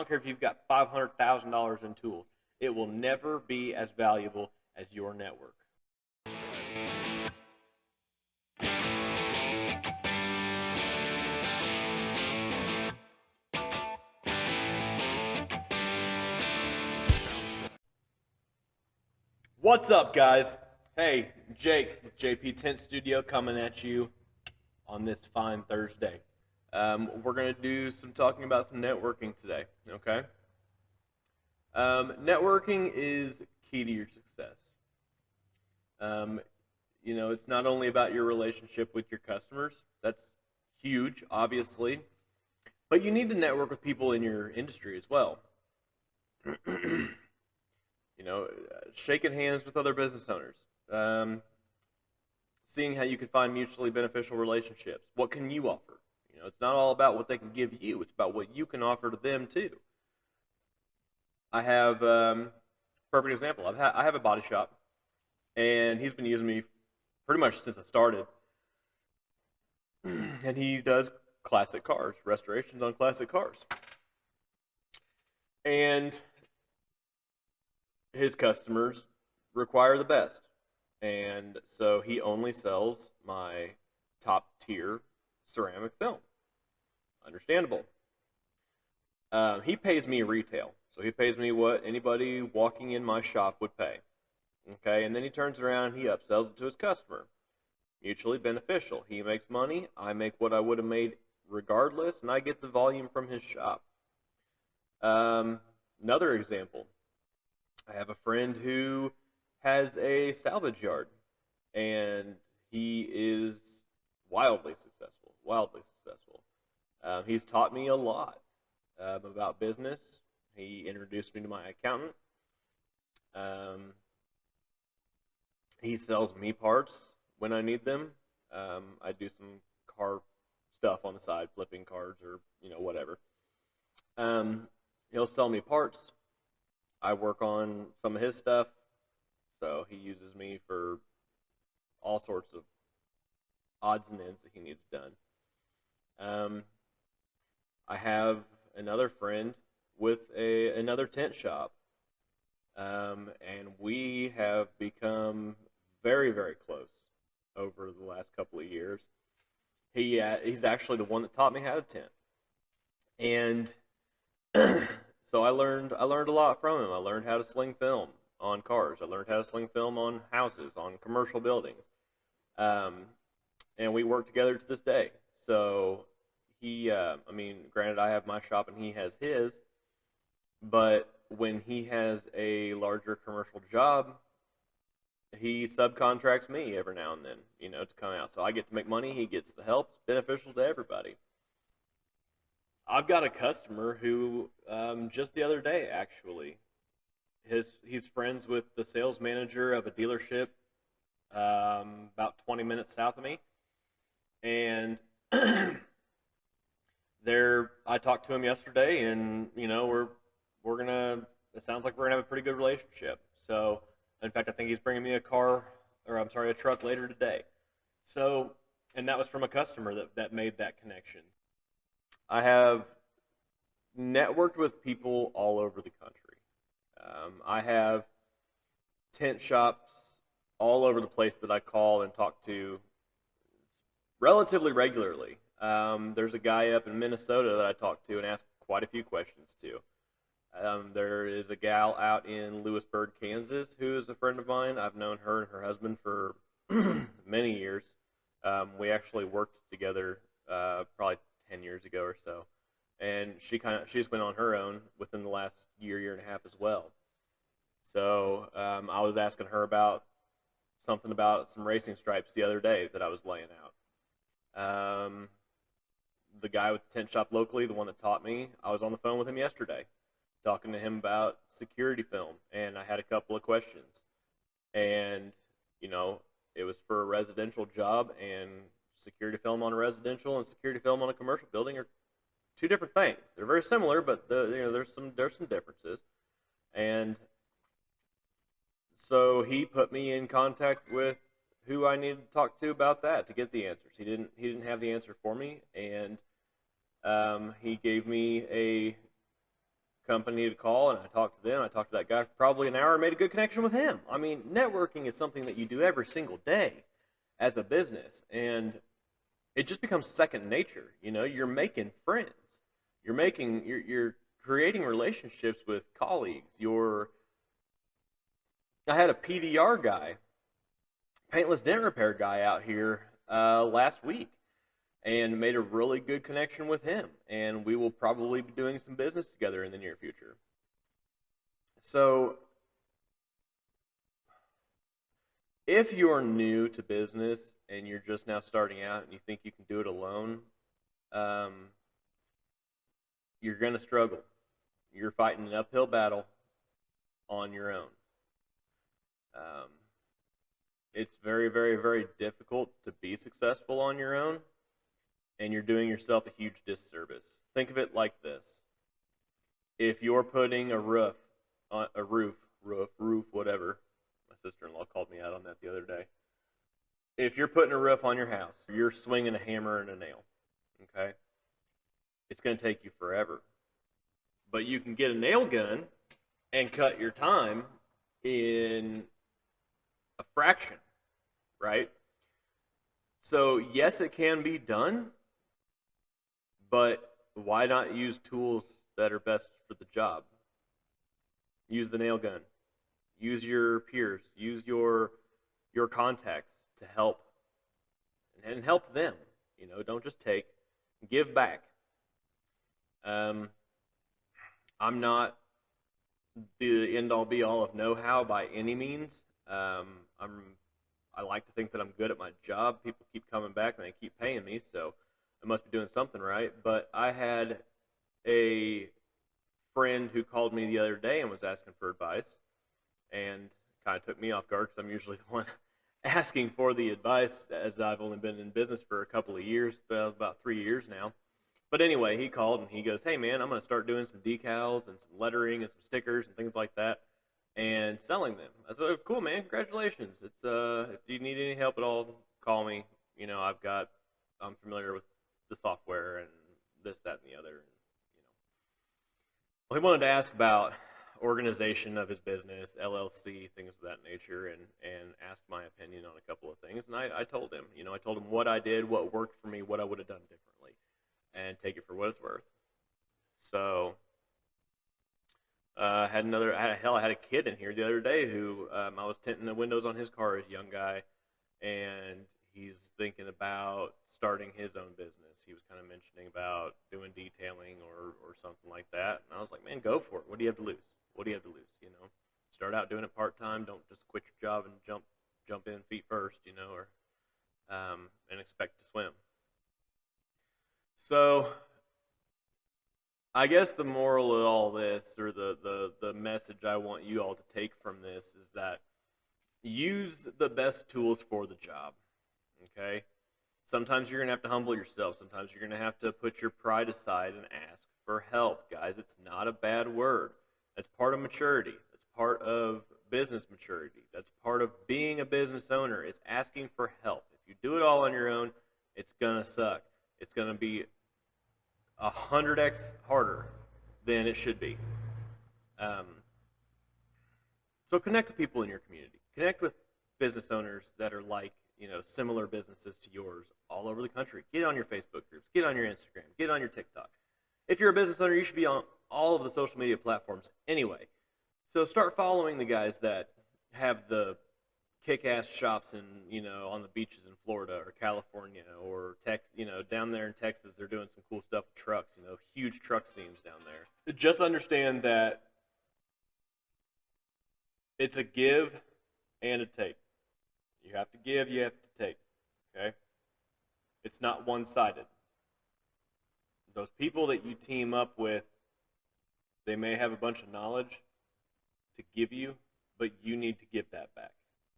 don't care if you've got $500,000 in tools. It will never be as valuable as your network. What's up, guys? Hey, Jake with JP Tint Studio coming at you on this fine Thursday. We're going to do some talking about some networking today, okay? Networking is key to your success. It's not only about your relationship with your customers. That's huge, obviously. But you need to network with people in your industry as well. Shaking hands with other business owners, seeing how you can find mutually beneficial relationships. What can you offer? It's not all about what they can give you. It's about what you can offer to them too. I have perfect example. I have a body shop, and he's been using me pretty much since I started. And he does classic cars, restorations on classic cars. And his customers require the best. And so he only sells my top tier ceramic film. Understandable. He pays me retail. So he pays me what anybody walking in my shop would pay. Okay, and then he turns around and he upsells it to his customer. Mutually beneficial. He makes money, I make what I would have made regardless, and I get the volume from his shop. Another example. I have a friend who has a salvage yard, and he is wildly successful, he's taught me a lot about business. He introduced me to my accountant. He sells me parts when I need them. I do some car stuff on the side, flipping cars or whatever. He'll sell me parts. I work on some of his stuff, so he uses me for all sorts of odds and ends that he needs done. I have another friend with another tent shop, and we have become very, very close over the last couple of years. He's actually the one that taught me how to tent, and so I learned a lot from him. I learned how to sling film on cars. I learned how to sling film on houses, on commercial buildings, and we work together to this day. So granted, I have my shop and he has his, but when he has a larger commercial job, he subcontracts me every now and then, to come out. So I get to make money, he gets the help. It's beneficial to everybody. I've got a customer who, just the other day, actually, he's friends with the sales manager of a dealership about 20 minutes south of me, and I talked to him yesterday, and we're gonna. It sounds like we're gonna have a pretty good relationship. So, in fact, I think he's bringing me a truck later today. So, and that was from a customer that made that connection. I have networked with people all over the country. I have tent shops all over the place that I call and talk to relatively regularly. There's a guy up in Minnesota that I talk to and ask quite a few questions to. There is a gal out in Lewisburg, Kansas, who is a friend of mine. I've known her and her husband for many years. We actually worked together probably 10 years ago or so, and she's been on her own within the last year and a half as well. So I was asking her about something about some racing stripes the other day that I was laying out. The guy with the tent shop locally, the one that taught me, I was on the phone with him yesterday talking to him about security film, and I had a couple of questions, and it was for a residential job, and security film on a residential and security film on a commercial building are two different things. They're very similar, but there's some differences. And so he put me in contact with who I needed to talk to about that to get the answers. He didn't have the answer for me, and he gave me a company to call, and I talked to them. I talked to that guy for probably an hour and made a good connection with him. I mean, networking is something that you do every single day as a business, and it just becomes second nature. You're making friends. You're creating relationships with colleagues. I had a PDR guy, paintless dent repair guy, out here last week, and made a really good connection with him. And we will probably be doing some business together in the near future. So, if you're new to business and you're just now starting out and you think you can do it alone, you're going to struggle. You're fighting an uphill battle on your own. It's very, very, very difficult to be successful on your own, and you're doing yourself a huge disservice. Think of it like this. If you're putting a roof, whatever. My sister-in-law called me out on that the other day. If you're putting a roof on your house, you're swinging a hammer and a nail, okay? It's going to take you forever. But you can get a nail gun and cut your time in a fraction, right? So, yes, it can be done, but why not use tools that are best for the job? Use the nail gun. Use your peers. Use your contacts to help and help them. Don't just take. Give back. I'm not the end-all be-all of know-how by any means. I like to think that I'm good at my job. People keep coming back and they keep paying me, so I must be doing something right. But I had a friend who called me the other day and was asking for advice, and kind of took me off guard because I'm usually the one asking for the advice, as I've only been in business for a couple of years, about 3 years now. But anyway, he called and he goes, "Hey man, I'm going to start doing some decals and some lettering and some stickers and things like that, and selling them." I said, "Cool, man, congratulations. It's if you need any help at all, call me. I'm familiar with the software and this, that, and the other." Well, he wanted to ask about organization of his business, LLC, things of that nature, and asked my opinion on a couple of things. And I told him, I told him what I did, what worked for me, what I would have done differently, and take it for what it's worth. So, I had a kid in here the other day who I was tinting the windows on his car, a young guy, and he's thinking about starting his own business. He was kind of mentioning about doing detailing or something like that, and I was like, "Man, go for it. What do you have to lose? What do you have to lose? Start out doing it part-time. Don't just quit your job and jump in feet first, and expect to swim." So, I guess the moral of all this, or the message I want you all to take from this, is that use the best tools for the job, okay? Sometimes you're going to have to humble yourself. Sometimes you're going to have to put your pride aside and ask for help, guys. It's not a bad word. That's part of maturity. That's part of business maturity. That's part of being a business owner, is asking for help. If you do it all on your own, it's going to suck. It's going to be 100x harder than it should be. So connect with people in your community. Connect with business owners that are like, similar businesses to yours all over the country. Get on your Facebook groups. Get on your Instagram. Get on your TikTok. If you're a business owner, you should be on all of the social media platforms anyway. So start following the guys that have the kick-ass shops on the beaches in Florida or California or down there in Texas. They're doing some cool stuff with trucks, huge truck scenes down there. Just understand that it's a give and a take. You have to give, you have to take, okay? It's not one-sided. Those people that you team up with, they may have a bunch of knowledge to give you, but you need to give that back.